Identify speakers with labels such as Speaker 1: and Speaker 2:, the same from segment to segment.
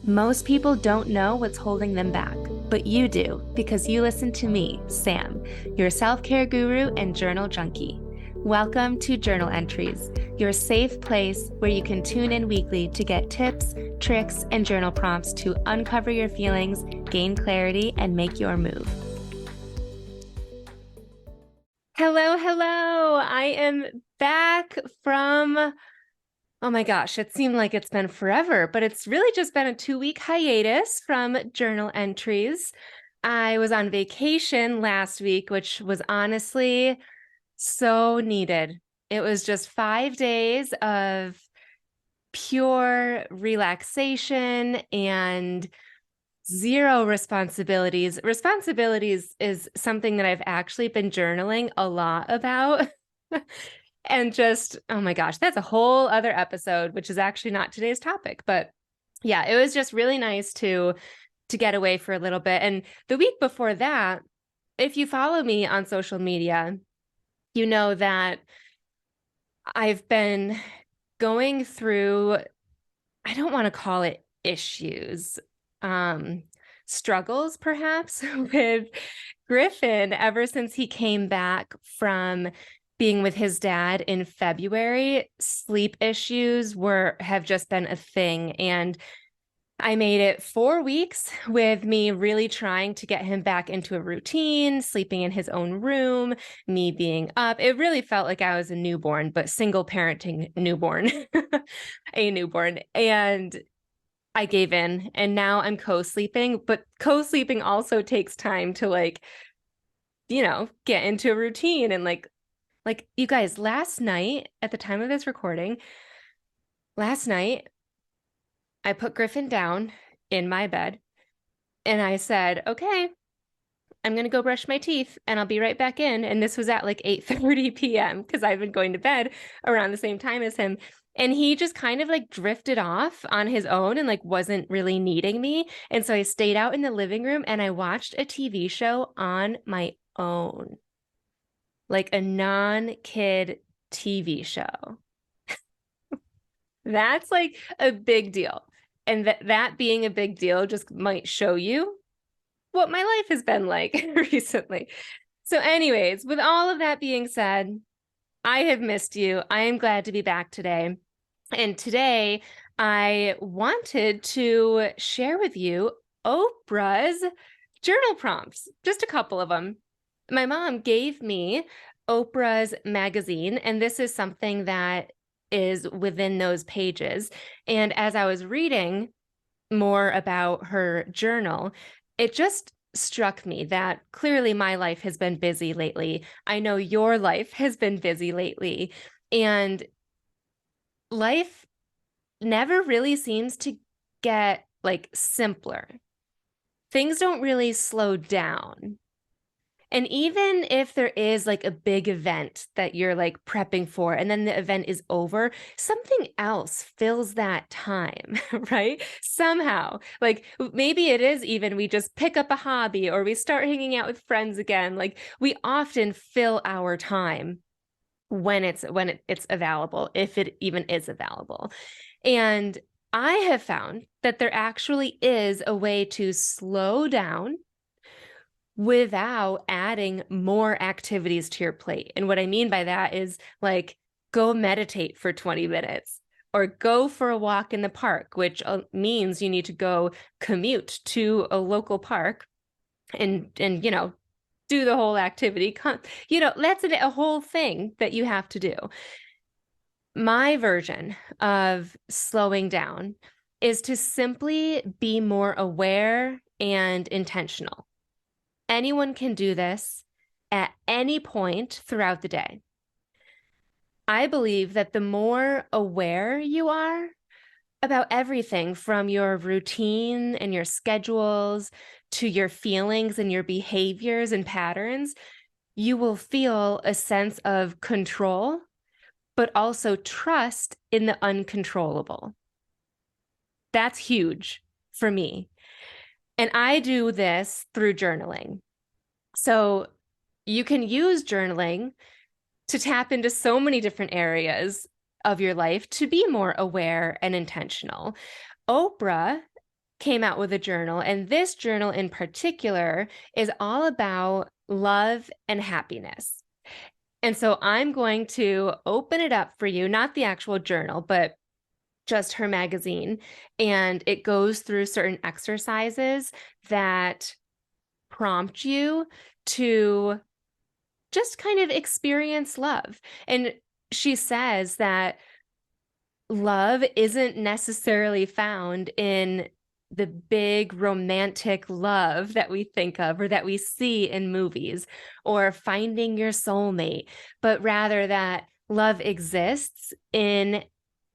Speaker 1: Most people don't know what's holding them back, but you do because you listen to me, Sam, your self-care guru and journal junkie. Welcome to Journal Entries, your safe place where you can tune in weekly to get tips, tricks, and journal prompts to uncover your feelings, gain clarity, and make your move. Hello, hello. I am back from, oh my gosh, it seemed like it's been forever, but it's really just been a 2-week hiatus from journal entries. I was on vacation last week, which was honestly so needed. It was just 5 days of pure relaxation and zero responsibilities. Responsibilities is something that I've actually been journaling a lot about. And just, oh my gosh, that's a whole other episode, which is actually not today's topic. But yeah, it was just really nice to get away for a little bit. And the week before that, if you follow me on social media, you know that I've been going through, I don't want to call it issues, struggles perhaps with Griffin ever since he came back from being with his dad in February. Sleep issues have just been a thing. And I made it 4 weeks with me really trying to get him back into a routine, sleeping in his own room, me being up. It really felt like I was a newborn, but single parenting newborn, a newborn. And I gave in, and now I'm co-sleeping, but co-sleeping also takes time to get into a routine. And like you guys, last night at the time of this recording, last night I put Griffin down in my bed and I said, okay, I'm going to go brush my teeth and I'll be right back in. And this was at like 8:30 p.m. because I've been going to bed around the same time as him. And he just kind of like drifted off on his own and like wasn't really needing me. And so I stayed out in the living room and I watched a TV show on my own, like a non-kid TV show. That's like a big deal. And that being a big deal just might show you what my life has been like recently. So anyways, with all of that being said, I have missed you. I am glad to be back today. And today I wanted to share with you Oprah's journal prompts, just a couple of them. My mom gave me Oprah's magazine, and this is something that is within those pages. And as I was reading more about her journal, it just struck me that clearly my life has been busy lately. I know your life has been busy lately. And life never really seems to get like simpler. Things don't really slow down. And even if there is like a big event that you're like prepping for, and then the event is over, something else fills that time, right? Somehow, like maybe it is even we just pick up a hobby or we start hanging out with friends again. Like we often fill our time when it's available, if it even is available. And I have found that there actually is a way to slow down without adding more activities to your plate. And what I mean by that is like go meditate for 20 minutes or go for a walk in the park, which means you need to go commute to a local park and do the whole activity. That's a whole thing that you have to do. My version of slowing down is to simply be more aware and intentional. Anyone can do this at any point throughout the day. I believe that the more aware you are about everything from your routine and your schedules to your feelings and your behaviors and patterns, you will feel a sense of control, but also trust in the uncontrollable. That's huge for me. And I do this through journaling. So you can use journaling to tap into so many different areas of your life to be more aware and intentional. Oprah came out with a journal, and this journal in particular is all about love and happiness. And so I'm going to open it up for you, not the actual journal, but just her magazine. And it goes through certain exercises that prompt you to just kind of experience love. And she says that love isn't necessarily found in the big romantic love that we think of or that we see in movies or finding your soulmate, but rather that love exists in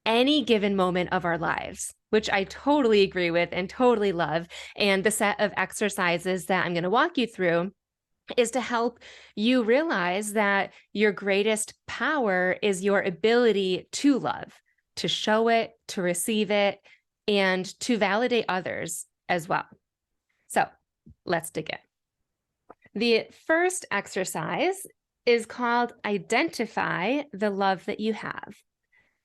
Speaker 1: any given moment of our lives, which I totally agree with and totally love. And the set of exercises that I'm going to walk you through is to help you realize that your greatest power is your ability to love, to show it, to receive it, and to validate others as well. So let's dig in. The first exercise is called Identify the Love That You Have.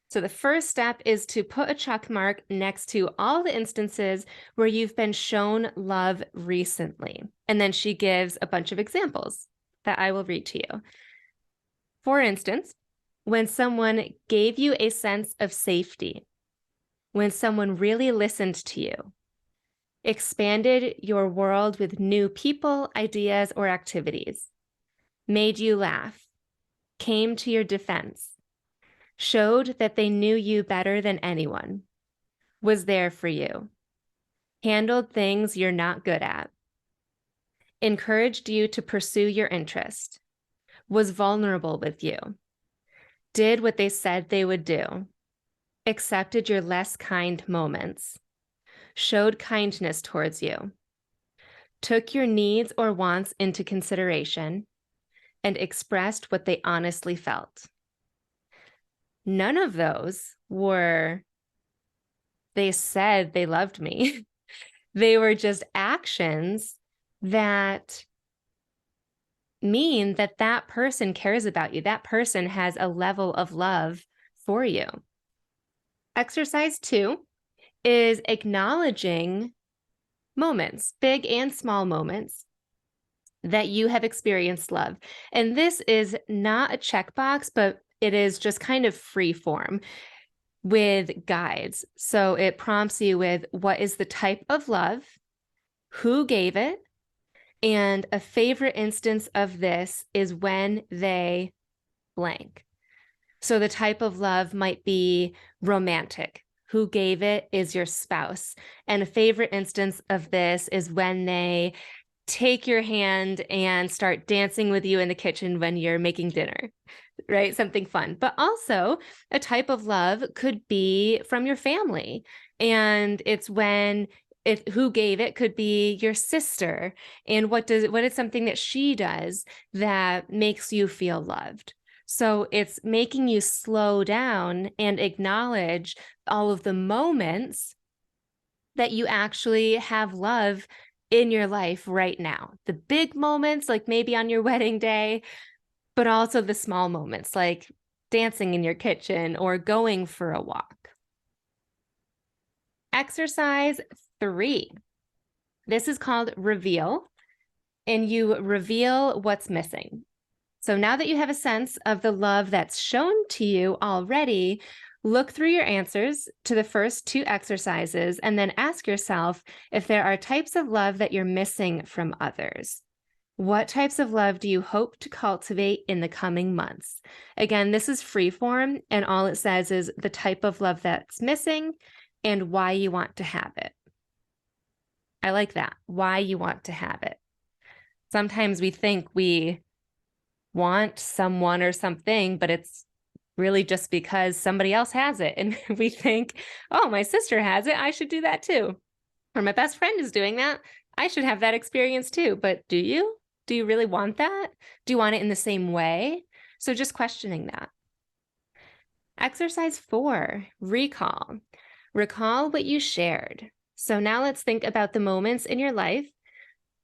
Speaker 1: So the first step is to put a check mark next to all the instances where you've been shown love recently. And then she gives a bunch of examples that I will read to you. For instance, when someone gave you a sense of safety, when someone really listened to you, expanded your world with new people, ideas, or activities, made you laugh, came to your defense, showed that they knew you better than anyone, was there for you, handled things you're not good at, encouraged you to pursue your interest, was vulnerable with you, did what they said they would do, accepted your less kind moments, showed kindness towards you, took your needs or wants into consideration, and expressed what they honestly felt. None of those were, they said they loved me. They were just actions that mean that that person cares about you. That person has a level of love for you. Exercise 2 is acknowledging moments, big and small moments, that you have experienced love. And this is not a checkbox, but it is just kind of free form with guides. So it prompts you with what is the type of love, who gave it, and a favorite instance of this is when they blank. So the type of love might be romantic. Who gave it is your spouse. And a favorite instance of this is when they take your hand and start dancing with you in the kitchen when you're making dinner, right? Something fun. But also a type of love could be from your family. And it's when who gave it could be your sister. And what is something that she does that makes you feel loved? So it's making you slow down and acknowledge all of the moments that you actually have love in your life right now. The big moments, like maybe on your wedding day, but also the small moments, like dancing in your kitchen or going for a walk. Exercise 3. This is called Reveal, and you reveal what's missing. So now that you have a sense of the love that's shown to you already, look through your answers to the first 2 exercises and then ask yourself if there are types of love that you're missing from others. What types of love do you hope to cultivate in the coming months? Again, this is free form, and all it says is the type of love that's missing and why you want to have it. I like that, why you want to have it. Sometimes we think we want someone or something, but it's really just because somebody else has it. And we think, oh, my sister has it, I should do that too. Or my best friend is doing that, I should have that experience too. But do you? Do you really want that? Do you want it in the same way? So just questioning that. Exercise 4, recall. Recall what you shared. So now let's think about the moments in your life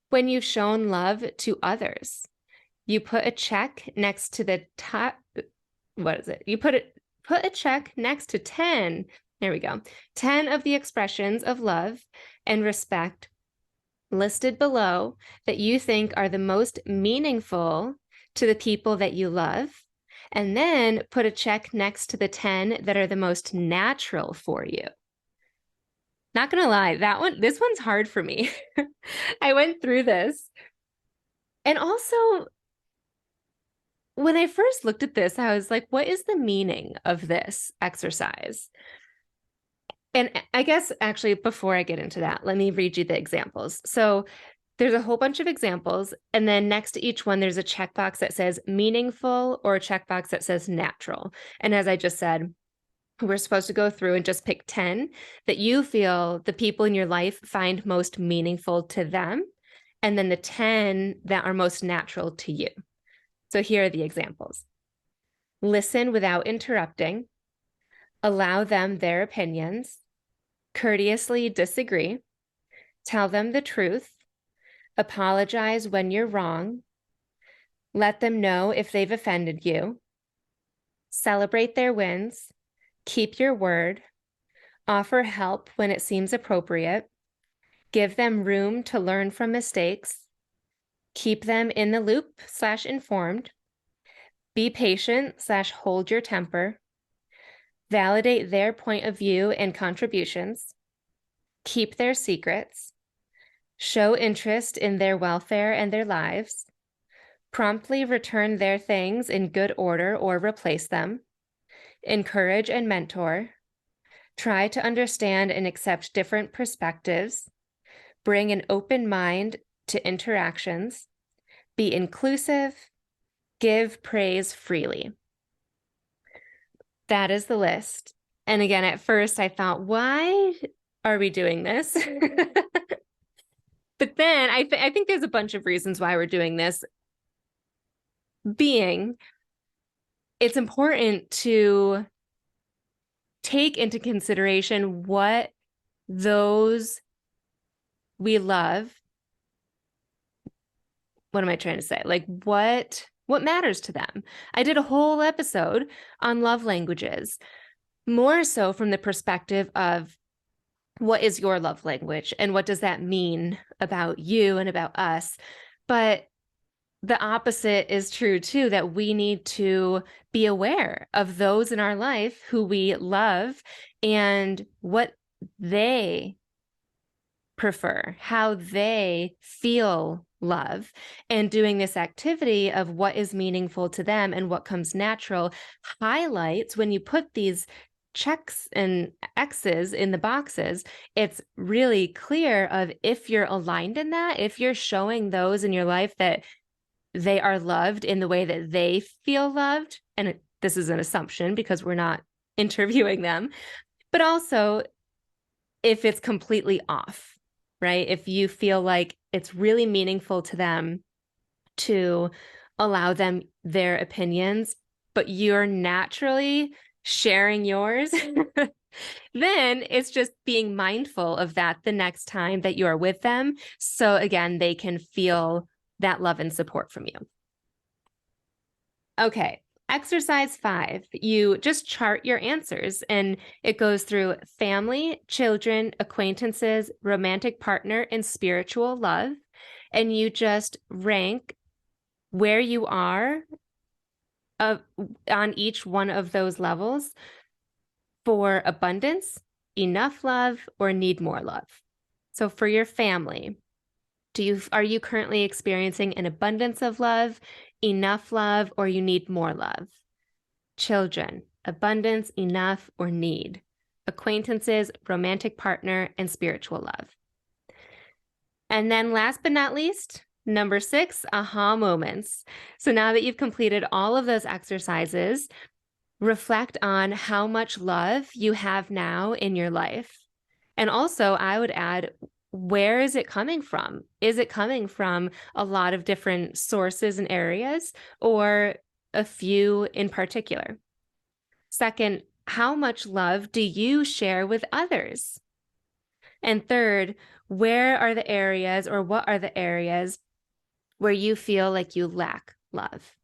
Speaker 1: when you've shown love to others. You put a check next to the top. What is it? You put a check next to 10. There we go. 10 of the expressions of love, and respect listed below that you think are the most meaningful to the people that you love, and then put a check next to the 10 that are the most natural for you. Not gonna lie, this one's hard for me. I went through this. And also, when I first looked at this, I was like, what is the meaning of this exercise? And I guess actually, before I get into that, let me read you the examples. So there's a whole bunch of examples. And then next to each one, there's a checkbox that says meaningful or a checkbox that says natural. And as I just said, we're supposed to go through and just pick 10 that you feel the people in your life find most meaningful to them, and then the 10 that are most natural to you. So here are the examples. Listen without interrupting. Allow them their opinions. Courteously disagree. Tell them the truth. Apologize when you're wrong. Let them know if they've offended you. Celebrate their wins. Keep your word. Offer help when it seems appropriate. Give them room to learn from mistakes. Keep them in the loop/informed. Be patient/hold your temper. Validate their point of view and contributions. Keep their secrets. Show interest in their welfare and their lives. Promptly return their things in good order or replace them. Encourage and mentor. Try to understand and accept different perspectives. Bring an open mind to interactions. Be inclusive. Give praise freely. That is the list. And again, at first I thought, why are we doing this? But then I think there's a bunch of reasons why we're doing this. Being, it's important to take into consideration what those we love, what am I trying to say? Like what matters to them. I did a whole episode on love languages, more so from the perspective of what is your love language and what does that mean about you and about us. But the opposite is true too, that we need to be aware of those in our life who we love and what they prefer, how they feel love, and doing this activity of what is meaningful to them and what comes natural highlights when you put these checks and X's in the boxes, it's really clear of if you're aligned in that, if you're showing those in your life that they are loved in the way that they feel loved. And this is an assumption because we're not interviewing them, but also if it's completely off, right? If you feel like it's really meaningful to them to allow them their opinions, but you're naturally sharing yours, then it's just being mindful of that the next time that you are with them. So again, they can feel that love and support from you. Okay, exercise 5, you just chart your answers and it goes through family, children, acquaintances, romantic partner, and spiritual love. And you just rank where you are on each one of those levels for abundance, enough love, or need more love. So for your family, are you currently experiencing an abundance of love, enough love, or you need more love? Children, abundance, enough, or need? Acquaintances, romantic partner, and spiritual love. And then last but not least, number 6, aha moments. So now that you've completed all of those exercises, reflect on how much love you have now in your life. And also, I would add, where is it coming from? Is it coming from a lot of different sources and areas, or a few in particular? Second, how much love do you share with others? And third, where are the areas, or what are the areas where you feel like you lack love?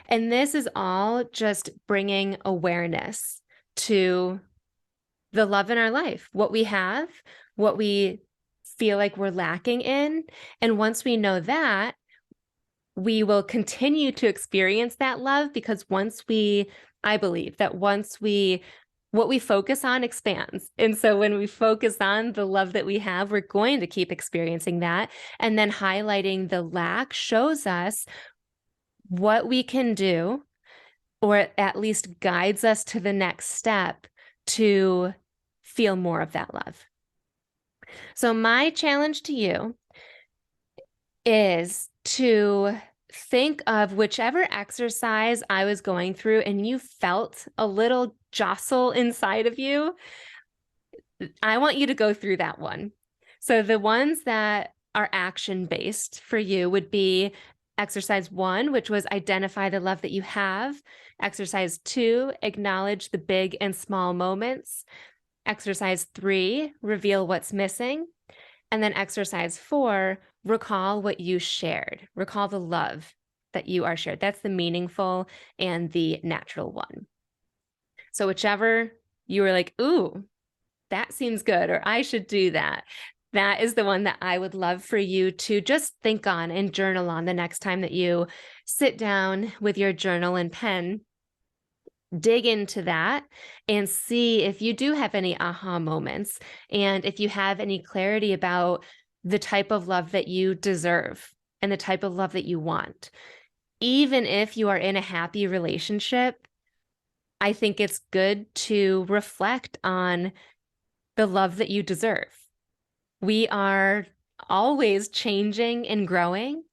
Speaker 1: And this is all just bringing awareness to the love in our life, what we have, what we feel like we're lacking in. And once we know that, we will continue to experience that love, because I believe that what we focus on expands. And so when we focus on the love that we have, we're going to keep experiencing that. And then highlighting the lack shows us what we can do, or at least guides us to the next step to feel more of that love. So my challenge to you is to think of whichever exercise I was going through and you felt a little jostle inside of you. I want you to go through that one. So the ones that are action-based for you would be exercise 1, which was identify the love that you have. Exercise 2, acknowledge the big and small moments. Exercise 3, reveal what's missing. And then exercise 4, recall what you shared. Recall the love that you are shared. That's the meaningful and the natural one. So whichever you were like, ooh, that seems good, or I should do that, that is the one that I would love for you to just think on and journal on the next time that you sit down with your journal and pen. Dig into that and see if you do have any aha moments, and if you have any clarity about the type of love that you deserve and the type of love that you want. Even if you are in a happy relationship, I think it's good to reflect on the love that you deserve. We are always changing and growing.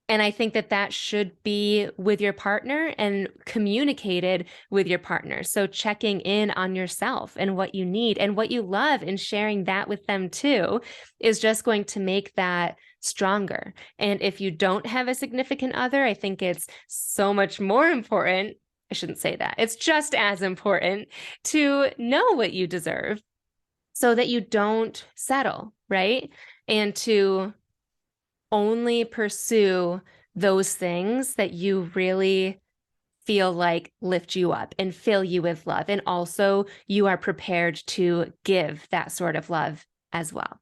Speaker 1: And I think that that should be with your partner and communicated with your partner. So checking in on yourself and what you need and what you love, and sharing that with them too, is just going to make that stronger. And if you don't have a significant other, I think it's so much more important. I shouldn't say that. It's just as important to know what you deserve so that you don't settle, right? And to only pursue those things that you really feel like lift you up and fill you with love. And also you are prepared to give that sort of love as well.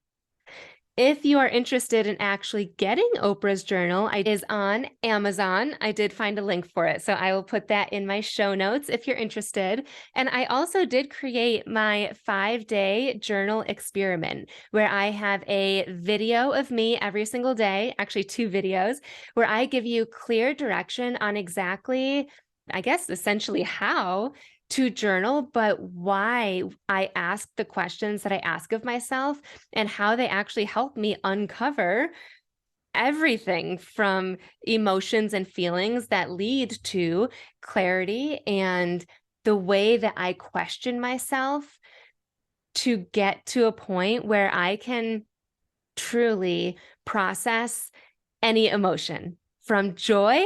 Speaker 1: If you are interested in actually getting Oprah's journal, it is on Amazon. I did find a link for it, so I will put that in my show notes if you're interested. And I also did create my 5-day journal experiment, where I have a video of me every single day, actually 2 videos, where I give you clear direction on exactly, I guess, essentially how to journal, but why I ask the questions that I ask of myself, and how they actually help me uncover everything from emotions and feelings that lead to clarity, and the way that I question myself to get to a point where I can truly process any emotion, from joy,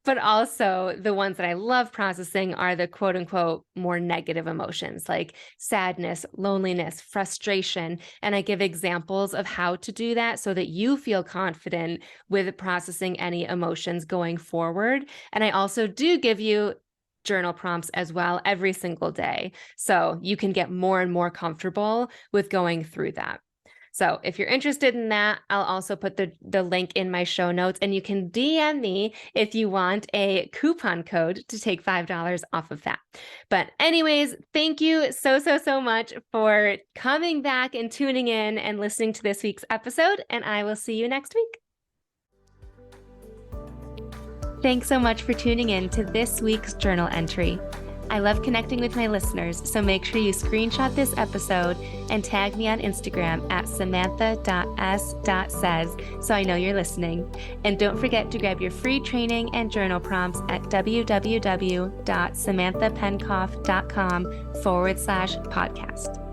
Speaker 1: but also the ones that I love processing are the quote unquote more negative emotions like sadness, loneliness, frustration. And I give examples of how to do that so that you feel confident with processing any emotions going forward. And I also do give you journal prompts as well every single day, so you can get more and more comfortable with going through that. So if you're interested in that, I'll also put the link in my show notes, and you can DM me if you want a coupon code to take $5 off of that. But anyways, thank you so much for coming back and tuning in and listening to this week's episode, and I will see you next week. Thanks so much for tuning in to this week's journal entry. I love connecting with my listeners, so make sure you screenshot this episode and tag me on Instagram at samantha.s.says so I know you're listening. And don't forget to grab your free training and journal prompts at www.samanthapenkoff.com/podcast.